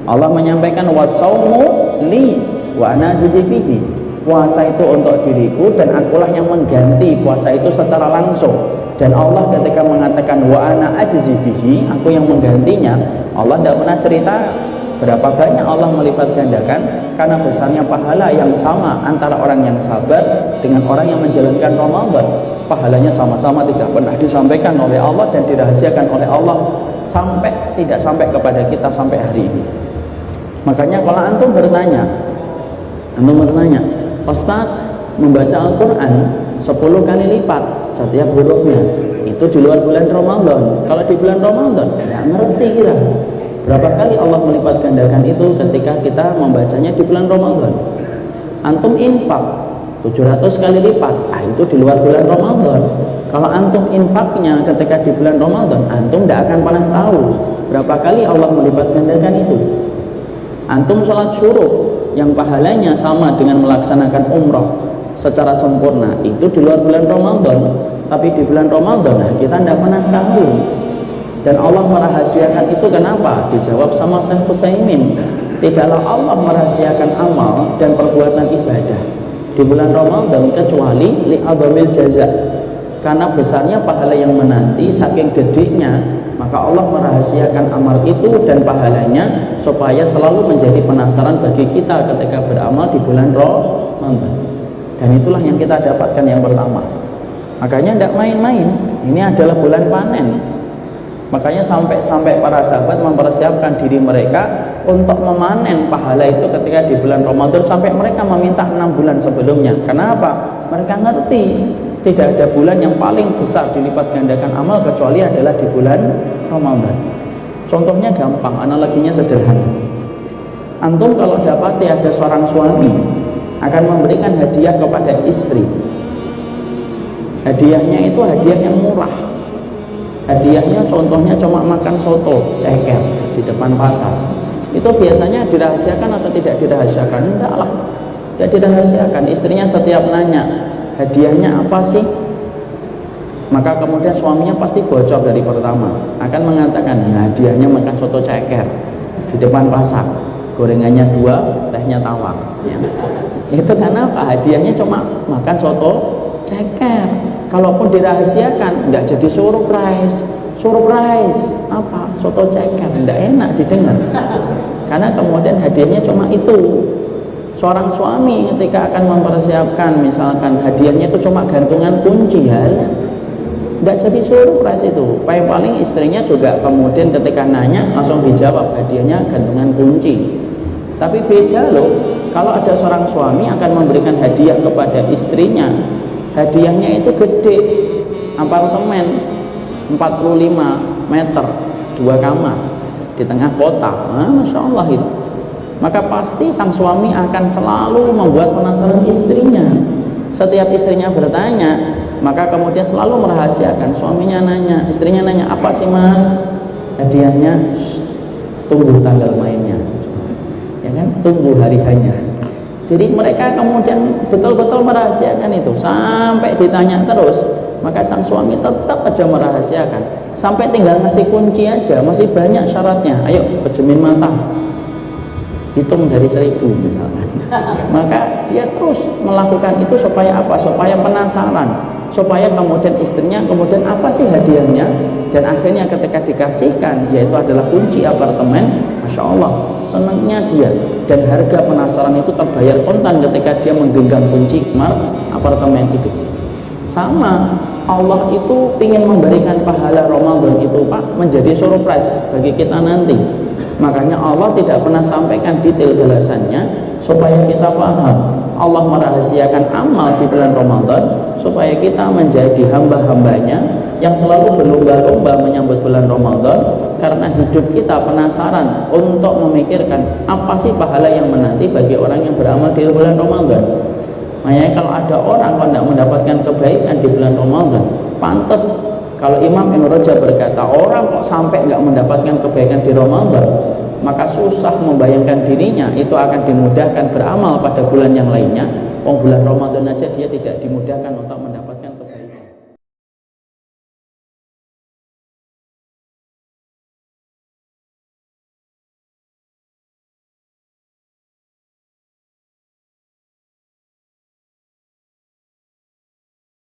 Allah menyampaikan wasaumu li wa ana azizi bihi. Puasa itu untuk diriku dan akulah yang mengganti puasa itu secara langsung. Dan Allah ketika mengatakan wa ana azizi bihi, aku yang menggantinya, Allah tidak pernah cerita berapa banyak Allah melipat gandakan, karena besarnya pahala yang sama antara orang yang sabar dengan orang yang menjalankan Ramadan. Pahalanya sama-sama, tidak pernah disampaikan oleh Allah dan dirahasiakan oleh Allah tidak sampai kepada kita sampai hari ini. Makanya kalau antum bertanya, Ustaz, membaca Al-Quran 10 kali lipat setiap hurufnya, itu di luar bulan Ramadan. Kalau di bulan Ramadan, tidak ngerti kita berapa kali Allah melipat gandakan itu ketika kita membacanya di bulan Ramadan. Antum infak 700 kali lipat, itu di luar bulan Ramadan. Kalau antum infaknya ketika di bulan Ramadan, antum tidak akan pernah tahu berapa kali Allah melipat gandakan itu. Antum sholat syuruk yang pahalanya sama dengan melaksanakan umrah secara sempurna, itu di luar bulan Ramadan. Tapi di bulan Ramadan kita tidak pernah tahu. Dan Allah merahasiakan itu kenapa? Dijawab sama Syekh Utsaimin, tidaklah Allah merahasiakan amal dan perbuatan ibadah di bulan Ramadan kecuali li'adhamil jaza, karena besarnya pahala yang menanti, saking gedenya, maka Allah merahasiakan amal itu dan pahalanya supaya selalu menjadi penasaran bagi kita ketika beramal di bulan Ramadan. Dan itulah yang kita dapatkan yang pertama. Makanya tidak main-main, ini adalah bulan panen. Makanya sampai para sahabat mempersiapkan diri mereka untuk memanen pahala itu ketika di bulan Ramadan, sampai mereka meminta 6 bulan sebelumnya. Kenapa? Mereka ngerti tidak ada bulan yang paling besar dilipat gandakan amal kecuali adalah di bulan Ramadan. Contohnya gampang, analoginya sederhana. Antum kalau dapati ada seorang suami akan memberikan hadiah kepada istri, hadiahnya itu hadiah yang murah. Hadiahnya contohnya cuma makan soto ceker di depan pasar. Itu biasanya dirahasiakan atau tidak dirahasiakan? Enggak lah, tidak dirahasiakan. Istrinya setiap nanya, hadiahnya apa sih? Maka kemudian suaminya pasti bocor dari pertama, akan mengatakan, hadiahnya makan soto ceker di depan pasar, gorengannya 2, tehnya tawar ya. Itu kenapa? Hadiahnya cuma makan soto ceker. Kalaupun dirahasiakan, nggak jadi surprise apa? Soto ceker, nggak enak didengar. Karena kemudian hadiahnya cuma itu. Seorang suami ketika akan mempersiapkan, misalkan hadiahnya itu cuma gantungan kunci, nggak jadi surprise itu. Paling istrinya juga kemudian ketika nanya langsung dijawab hadiahnya gantungan kunci. Tapi beda loh, kalau ada seorang suami akan memberikan hadiah kepada istrinya, hadiahnya itu gede, apartemen 45 meter 2 kamar di tengah kota. Masya Allah itu. Maka pasti sang suami akan selalu membuat penasaran istrinya. Setiap istrinya bertanya, maka kemudian selalu merahasiakan. Suaminya nanya, istrinya nanya, apa sih mas hadiahnya? Tunggu tanggal mainnya, ya kan, tunggu hari hanya. Jadi mereka kemudian betul-betul merahasiakan itu sampai ditanya terus. Maka sang suami tetap aja merahasiakan sampai tinggal ngasih kunci aja masih banyak syaratnya. Ayo pejemin mata, hitung dari 1000 misalkan. Maka dia terus melakukan itu supaya apa? Supaya penasaran, supaya kemudian istrinya kemudian apa sih hadiahnya, dan akhirnya ketika dikasihkan yaitu adalah kunci apartemen, Masya Allah senangnya dia, dan harga penasaran itu terbayar kontan ketika dia menggenggam kunci kamar apartemen itu. Sama, Allah itu ingin memberikan pahala Ramadan itu Pak menjadi surprise bagi kita nanti. Makanya Allah tidak pernah sampaikan detail balasannya supaya kita paham. Allah merahasiakan amal di bulan Ramadan supaya kita menjadi hamba-hambanya yang selalu berlomba-lomba menyambut bulan Ramadan, karena hidup kita penasaran untuk memikirkan apa sih pahala yang menanti bagi orang yang beramal di bulan Ramadan. Makanya kalau ada orang kalau tidak mendapatkan kebaikan di bulan Ramadan, pantas kalau Imam Ibnu Rajab berkata, orang kok sampai nggak mendapatkan kebaikan di Ramadan, maka susah membayangkan dirinya itu akan dimudahkan beramal pada bulan yang lainnya. Bulan Ramadan aja dia tidak dimudahkan untuk mendapatkan